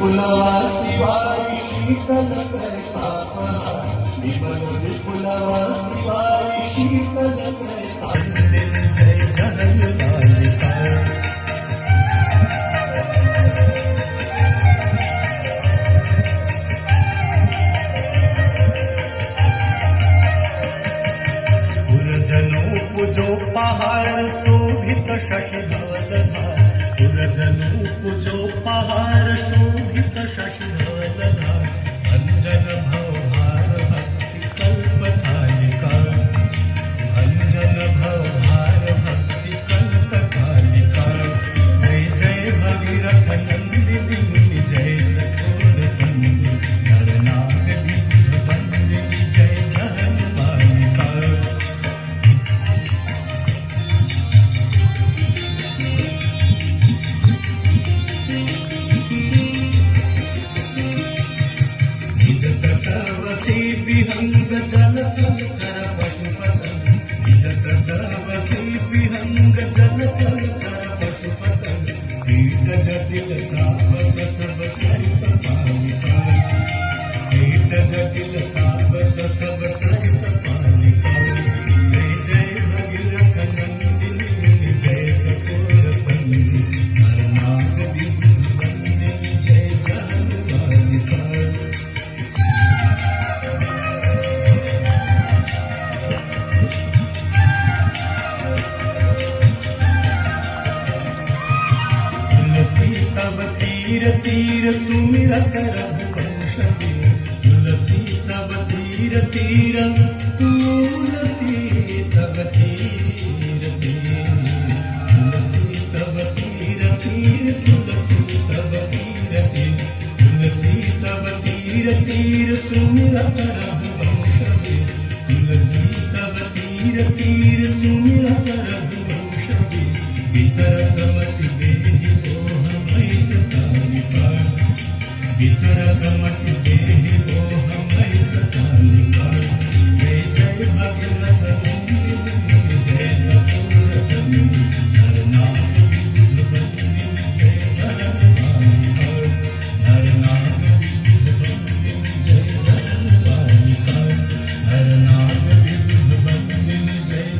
विपुलवा शिवारी शीतल करता विमल विपुलवा शिवारी शीतल करता जय जनललिता पुरजनो पूजो पहाड़ शोभित शशि धवलधा पुरजनो पूजो पहाड़ शोभित शशि धवलधा अंजन भवभार भक्ति कल्पतालिका अंजन भवभार भक्ति कल्पतालिका जय जय भगीरथ नंदिनी जय सकोर चंदी नरनाग बंदिनी जय धनमालिका निजतवसी विहंग जलचर पशुपतन निजतवसी विहंग जलचर पशुपतन कीट जटिल तापस सब सरिस पालिका कीट जटिल तापस सब सरिस पालिका जय जय भगीरथ नंदिनी जय सकोर चंदी नरनाग बंदिनी जय जानवालिका तब तीर तीर सुमिरत रघुवंशे तुलसी तब तीर तीर तुलसी तब तीर तीर तुलसी तब तीर तीर तुलसी तब तीर तीर तुलसी तब तीर तीर सुमिरत रघुवंशे तुलसी तब तीर तीर सुमिरत रघुवंशे विचरत मति देहि विचरत मति देहि वो हम